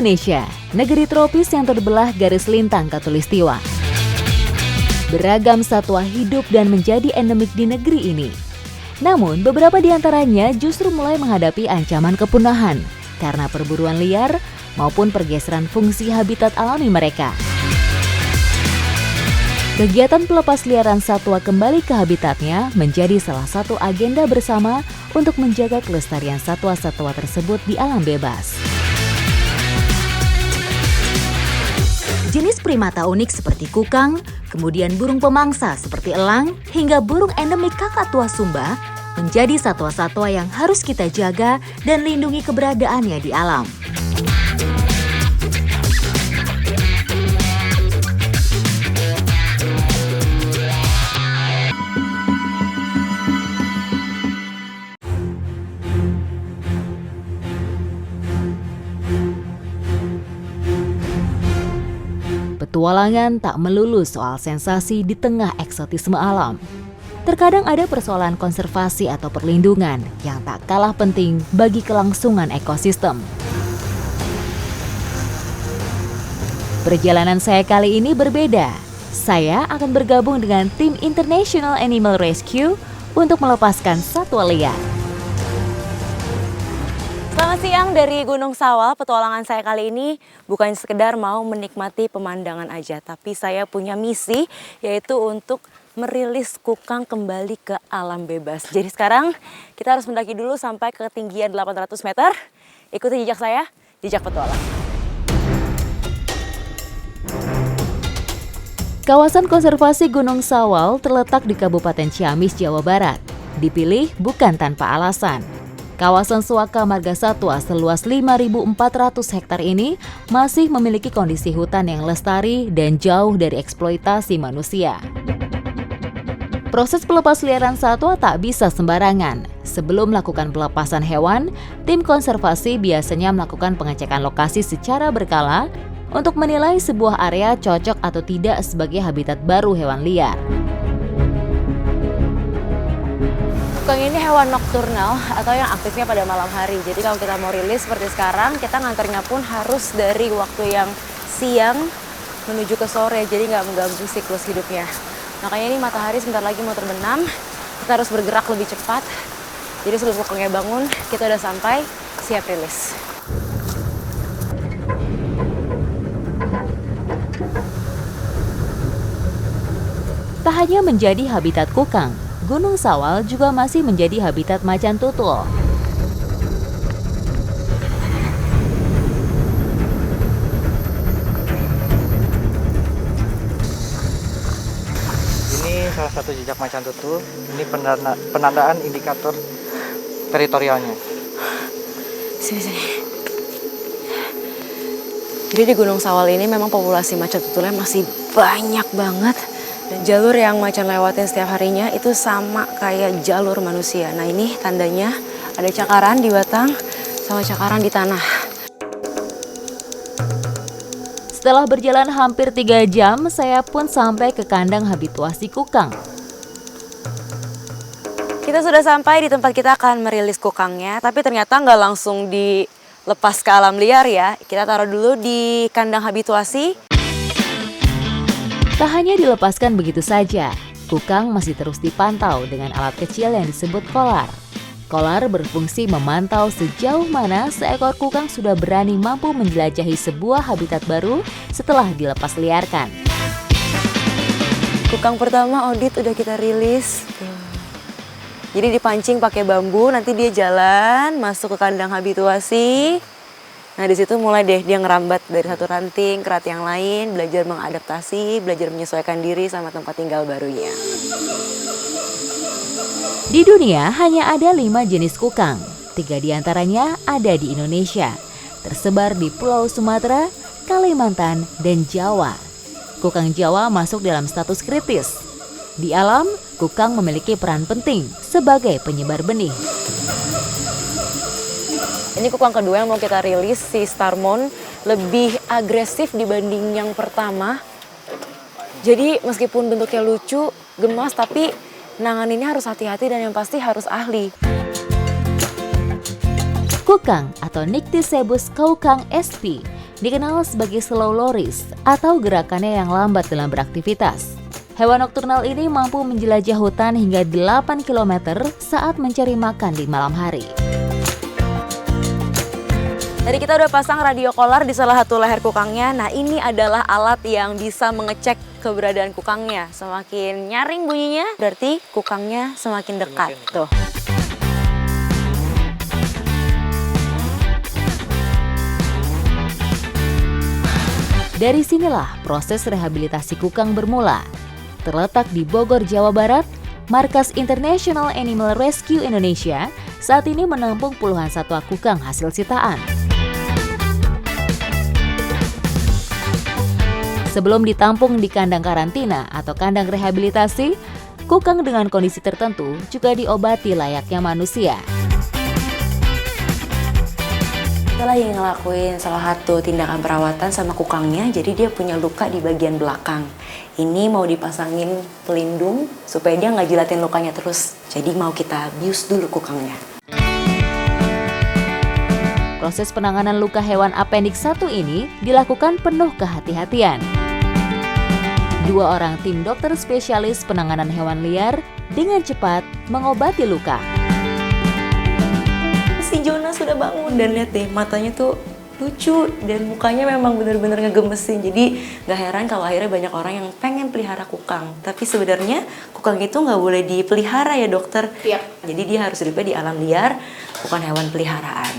Indonesia, negeri tropis yang terbelah garis lintang khatulistiwa. Beragam satwa hidup dan menjadi endemik di negeri ini. Namun, beberapa di antaranya justru mulai menghadapi ancaman kepunahan karena perburuan liar maupun pergeseran fungsi habitat alami mereka. Kegiatan pelepasliaran satwa kembali ke habitatnya menjadi salah satu agenda bersama untuk menjaga kelestarian satwa-satwa tersebut di alam bebas. Jenis primata unik seperti kukang, kemudian burung pemangsa seperti elang, hingga burung endemik kakak tua Sumba menjadi satwa-satwa yang harus kita jaga dan lindungi keberadaannya di alam. Petualangan tak melulu soal sensasi di tengah eksotisme alam. Terkadang ada persoalan konservasi atau perlindungan yang tak kalah penting bagi kelangsungan ekosistem. Perjalanan saya kali ini berbeda. Saya akan bergabung dengan tim International Animal Rescue untuk melepaskan satwa liar. Selamat siang dari Gunung Sawal. Petualangan saya kali ini bukan sekedar mau menikmati pemandangan aja, tapi saya punya misi, yaitu untuk merilis kukang kembali ke alam bebas. Jadi sekarang kita harus mendaki dulu sampai ke ketinggian 800 meter. Ikuti jejak saya, jejak petualang. Kawasan konservasi Gunung Sawal terletak di Kabupaten Ciamis, Jawa Barat. Dipilih bukan tanpa alasan. Kawasan Suaka Marga Satwa seluas 5.400 hektar ini masih memiliki kondisi hutan yang lestari dan jauh dari eksploitasi manusia. Proses pelepasliaran satwa tak bisa sembarangan. Sebelum melakukan pelepasan hewan, tim konservasi biasanya melakukan pengecekan lokasi secara berkala untuk menilai sebuah area cocok atau tidak sebagai habitat baru hewan liar. Kukang ini hewan nokturnal atau yang aktifnya pada malam hari. Jadi kalau kita mau rilis seperti sekarang, kita nganternya pun harus dari waktu yang siang menuju ke sore. Jadi nggak mengganggu siklus hidupnya. Makanya ini matahari sebentar lagi mau terbenam. Kita harus bergerak lebih cepat. Jadi sebelum kukangnya bangun, kita udah sampai siap rilis. Tak hanya menjadi habitat kukang, Gunung Sawal juga masih menjadi habitat macan tutul. Ini salah satu jejak macan tutul. Ini penandaan indikator teritorialnya. Sini. Jadi di Gunung Sawal ini memang populasi macan tutulnya masih banyak banget. Dan jalur yang macan lewatin setiap harinya itu sama kayak jalur manusia. Nah ini tandanya ada cakaran di batang sama cakaran di tanah. Setelah berjalan hampir 3 jam, saya pun sampai ke kandang habituasi kukang. Kita sudah sampai di tempat kita akan merilis kukangnya, tapi ternyata nggak langsung dilepas ke alam liar ya. Kita taruh dulu di kandang habituasi. Tak hanya dilepaskan begitu saja, kukang masih terus dipantau dengan alat kecil yang disebut kolar. Kolar berfungsi memantau sejauh mana seekor kukang sudah berani mampu menjelajahi sebuah habitat baru setelah dilepas liarkan. Kukang pertama audit udah kita rilis. Jadi dipancing pakai bambu, nanti dia jalan masuk ke kandang habituasi. Nah di situ mulai deh dia ngerambat dari satu ranting ke ranting yang lain, belajar mengadaptasi, belajar menyesuaikan diri sama tempat tinggal barunya. Di dunia hanya ada 5 jenis kukang, 3 diantaranya ada di Indonesia, tersebar di Pulau Sumatera, Kalimantan, dan Jawa. Kukang Jawa masuk dalam status kritis. Di alam, kukang memiliki peran penting sebagai penyebar benih. Ini kukang kedua yang mau kita rilis, si Starmon, lebih agresif dibanding yang pertama. Jadi meskipun bentuknya lucu, gemas, tapi nanganinnya harus hati-hati dan yang pasti harus ahli. Kukang atau Nycticebus kaukang sp dikenal sebagai slow loris atau gerakannya yang lambat dalam beraktivitas. Hewan nokturnal ini mampu menjelajah hutan hingga 8 km saat mencari makan di malam hari. Tadi kita udah pasang radio collar di salah satu leher kukangnya. Nah, ini adalah alat yang bisa mengecek keberadaan kukangnya. Semakin nyaring bunyinya, berarti kukangnya semakin dekat. Tuh. Dari sinilah proses rehabilitasi kukang bermula. Terletak di Bogor, Jawa Barat, markas International Animal Rescue Indonesia saat ini menampung puluhan satwa kukang hasil sitaan. Sebelum ditampung di kandang karantina atau kandang rehabilitasi, kukang dengan kondisi tertentu juga diobati layaknya manusia. Kita lagi ngelakuin salah satu tindakan perawatan sama kukangnya, jadi dia punya luka di bagian belakang. Ini mau dipasangin pelindung supaya dia nggak jilatin lukanya terus. Jadi mau kita bius dulu kukangnya. Proses penanganan luka hewan appendix 1 ini dilakukan penuh kehati-hatian. 2 orang tim dokter spesialis penanganan hewan liar dengan cepat mengobati luka. Si Jonas sudah bangun dan lihat deh matanya tuh lucu dan mukanya memang benar-benar ngegemesin. Jadi gak heran kalau akhirnya banyak orang yang pengen pelihara kukang. Tapi sebenarnya kukang itu nggak boleh dipelihara ya dokter. Iya. Jadi dia harus hidupnya di alam liar, bukan hewan peliharaan.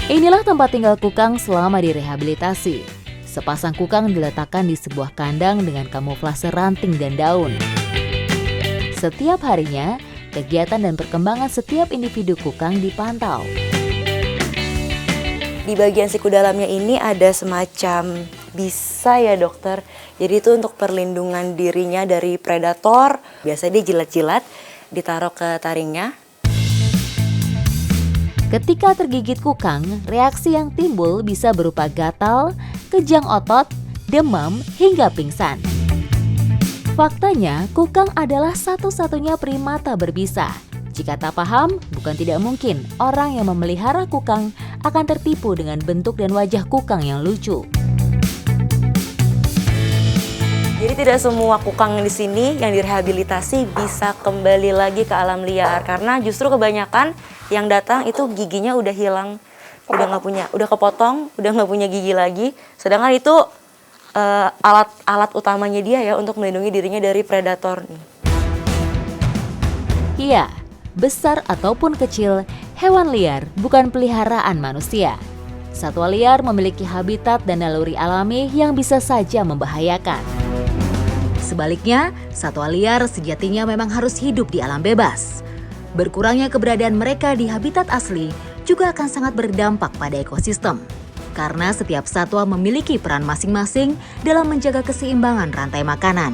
Inilah tempat tinggal kukang selama direhabilitasi. Sepasang kukang diletakkan di sebuah kandang dengan kamuflase ranting dan daun. Setiap harinya, kegiatan dan perkembangan setiap individu kukang dipantau. Di bagian siku dalamnya ini ada semacam bisa ya dokter. Jadi itu untuk perlindungan dirinya dari predator. Biasanya dia jilat-jilat, ditaruh ke taringnya. Ketika tergigit kukang, reaksi yang timbul bisa berupa gatal, kejang otot, demam, hingga pingsan. Faktanya, kukang adalah satu-satunya primata berbisa. Jika tak paham, bukan tidak mungkin orang yang memelihara kukang akan tertipu dengan bentuk dan wajah kukang yang lucu. Jadi tidak semua kukang di sini yang direhabilitasi bisa kembali lagi ke alam liar, karena justru kebanyakan yang datang itu giginya udah hilang, udah kepotong, udah nggak punya gigi lagi. Sedangkan itu alat utamanya dia ya untuk melindungi dirinya dari predator nih. Iya, besar ataupun kecil, hewan liar bukan peliharaan manusia. Satwa liar memiliki habitat dan naluri alami yang bisa saja membahayakan. Sebaliknya, satwa liar sejatinya memang harus hidup di alam bebas. Berkurangnya keberadaan mereka di habitat asli juga akan sangat berdampak pada ekosistem. Karena setiap satwa memiliki peran masing-masing dalam menjaga keseimbangan rantai makanan.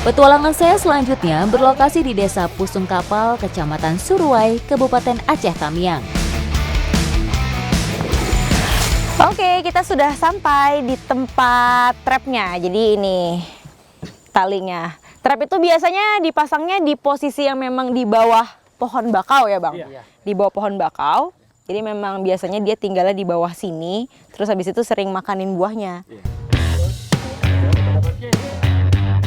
Petualangan saya selanjutnya berlokasi di Desa Pusung Kapal, Kecamatan Suruwai, Kabupaten Aceh Tamiang. Oke, kita sudah sampai di tempat trapnya. Jadi ini talinya. Trap itu biasanya dipasangnya di posisi yang memang di bawah pohon bakau ya Bang? Iya. Di bawah pohon bakau. Jadi memang biasanya dia tinggalnya di bawah sini. Terus habis itu sering makanin buahnya. Iya.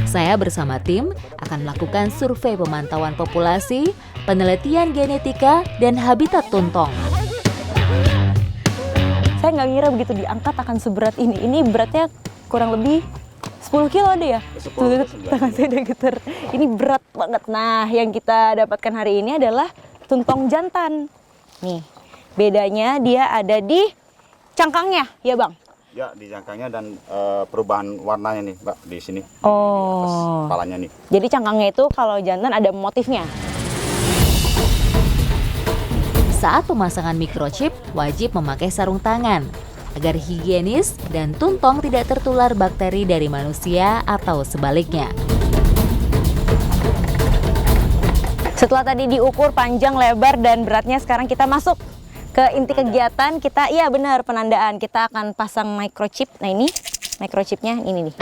Saya bersama tim akan melakukan survei pemantauan populasi, penelitian genetika, dan habitat tuntong. Saya nggak ngira begitu diangkat akan seberat ini. Ini beratnya kurang lebih 10 kilo deh ya? 10, tangan saya udah getar. Ini berat banget. Nah, yang kita dapatkan hari ini adalah tuntong jantan. Nih, bedanya dia ada di cangkangnya, ya Bang? Ya, di cangkangnya dan perubahan warnanya nih, Mbak, di sini. Oh. Di kepalanya nih. Jadi cangkangnya itu kalau jantan ada motifnya. Saat pemasangan microchip, wajib memakai sarung tangan agar higienis dan tuntong tidak tertular bakteri dari manusia atau sebaliknya. Setelah tadi diukur panjang, lebar, dan beratnya, sekarang kita masuk ke inti kegiatan kita. Iya benar, penandaan. Kita akan pasang microchip. Nah ini microchipnya ini nih.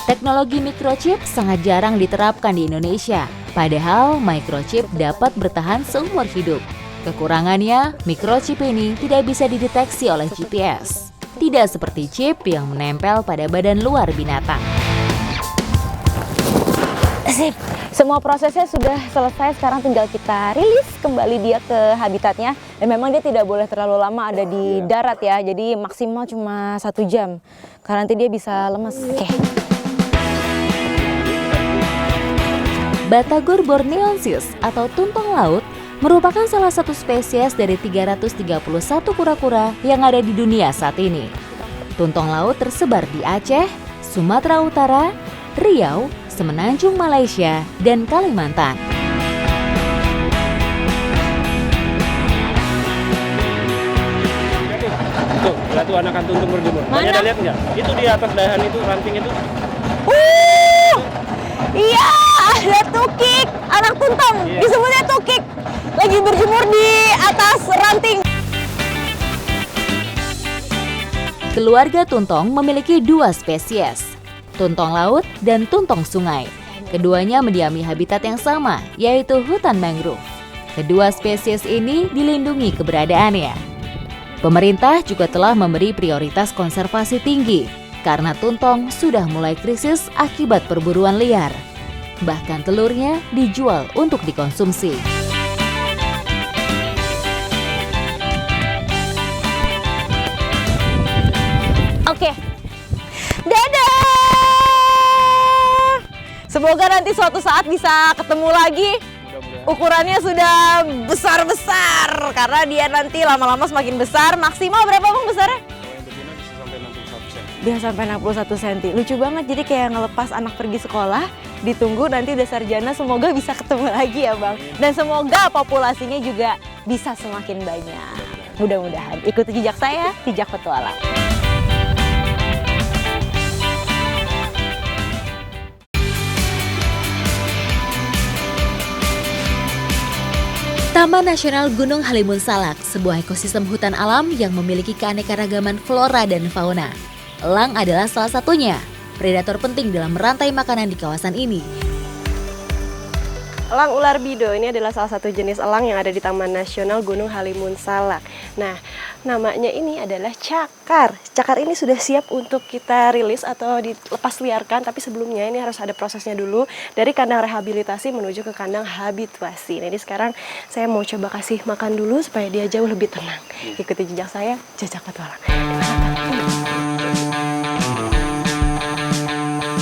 Teknologi microchip sangat jarang diterapkan di Indonesia, padahal microchip dapat bertahan seumur hidup. Kekurangannya, microchip ini tidak bisa dideteksi oleh GPS. Tidak seperti chip yang menempel pada badan luar binatang. Sip, semua prosesnya sudah selesai, sekarang tinggal kita rilis kembali dia ke habitatnya. Dan memang dia tidak boleh terlalu lama ada di darat ya, jadi maksimal cuma 1 jam. Karena nanti dia bisa lemes. Oke. Batagor borneoensis atau tuntong laut merupakan salah satu spesies dari 331 kura-kura yang ada di dunia saat ini. Tuntong laut tersebar di Aceh, Sumatera Utara, Riau, Semenanjung Malaysia, dan Kalimantan. Tuh, lihat tuh anakan tuntung berjemur. Mana? Ada lihat nggak? Itu di atas dahan itu, ranting itu. Iya, ada tukik, anak tuntong, disebutnya tukik. Lagi berjemur di atas ranting. Keluarga tuntong memiliki 2 spesies, tuntong laut dan tuntong sungai. Keduanya mendiami habitat yang sama, yaitu hutan mangrove. Kedua spesies ini dilindungi keberadaannya. Pemerintah juga telah memberi prioritas konservasi tinggi, karena tuntong sudah mulai krisis akibat perburuan liar. Bahkan telurnya dijual untuk dikonsumsi. Oke, dadah! Semoga nanti suatu saat bisa ketemu lagi. Ukurannya sudah besar-besar, karena dia nanti lama-lama semakin besar. Maksimal berapa bang besarnya? Bisa sampai 61 cm. Lucu banget, jadi kayak ngelepas anak pergi sekolah, ditunggu nanti udah sarjana, semoga bisa ketemu lagi ya bang. Dan semoga populasinya juga bisa semakin banyak. Mudah-mudahan. Ikuti jejak saya, jejak petualang. Taman Nasional Gunung Halimun Salak, sebuah ekosistem hutan alam yang memiliki keanekaragaman flora dan fauna. Elang adalah salah satunya, predator penting dalam rantai makanan di kawasan ini. Elang ular bido ini adalah salah satu jenis elang yang ada di Taman Nasional Gunung Halimun Salak. Nah, namanya ini adalah cakar. Cakar ini sudah siap untuk kita rilis atau dilepas liarkan, tapi sebelumnya ini harus ada prosesnya dulu dari kandang rehabilitasi menuju ke kandang habituasi. Nah, jadi sekarang saya mau coba kasih makan dulu supaya dia jauh lebih tenang. Ikuti jejak saya, jejak petualang.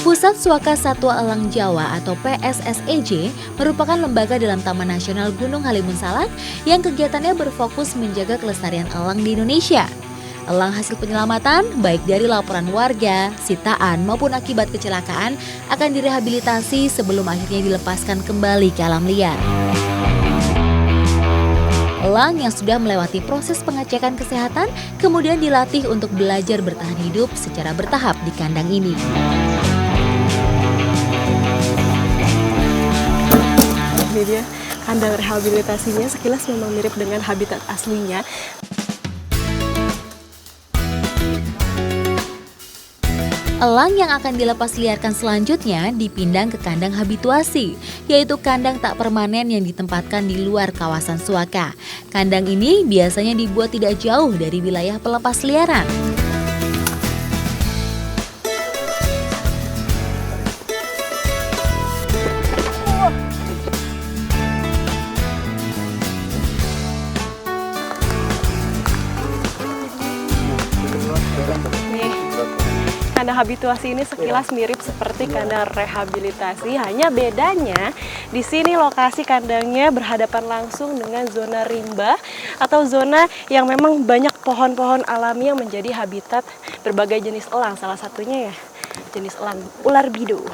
Pusat Suaka Satwa Elang Jawa atau PSSEJ merupakan lembaga dalam Taman Nasional Gunung Halimun Salak yang kegiatannya berfokus menjaga kelestarian elang di Indonesia. Elang hasil penyelamatan, baik dari laporan warga, sitaan maupun akibat kecelakaan, akan direhabilitasi sebelum akhirnya dilepaskan kembali ke alam liar. Elang yang sudah melewati proses pengecekan kesehatan kemudian dilatih untuk belajar bertahan hidup secara bertahap di kandang ini. Ini dia kandang rehabilitasinya, sekilas memang mirip dengan habitat aslinya. Elang yang akan dilepas liarkan selanjutnya dipindang ke kandang habituasi, yaitu kandang tak permanen yang ditempatkan di luar kawasan Suaka. Kandang ini biasanya dibuat tidak jauh dari wilayah pelepas liaran. Kandang habituasi ini sekilas mirip seperti kandang rehabilitasi, hanya bedanya di sini lokasi kandangnya berhadapan langsung dengan zona rimba atau zona yang memang banyak pohon-pohon alami yang menjadi habitat berbagai jenis elang, salah satunya ya jenis elang ular bido.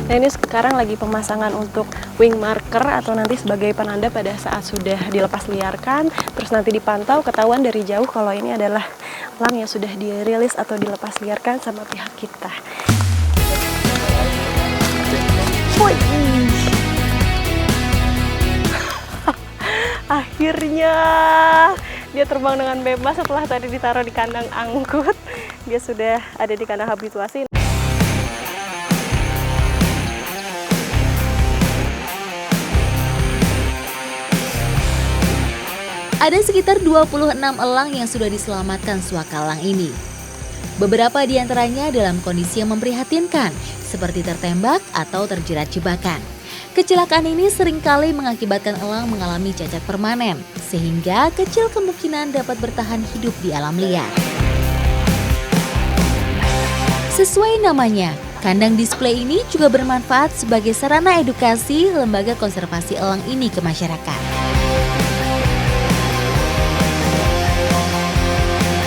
Nah, ini sekarang lagi pemasangan untuk wing marker atau nanti sebagai penanda pada saat sudah dilepas liarkan, terus nanti dipantau ketahuan dari jauh kalau ini adalah elang yang sudah dirilis atau dilepas liarkan sama pihak kita. Akhirnya Dia terbang dengan bebas setelah tadi ditaruh di kandang angkut. Dia sudah ada di kandang habituasi. Ada sekitar 26 elang yang sudah diselamatkan suakalang ini. Beberapa di antaranya dalam kondisi yang memprihatinkan, seperti tertembak atau terjerat jebakan. Kecelakaan ini seringkali mengakibatkan elang mengalami cacat permanen, sehingga kecil kemungkinan dapat bertahan hidup di alam liar. Sesuai namanya, kandang display ini juga bermanfaat sebagai sarana edukasi lembaga konservasi elang ini ke masyarakat.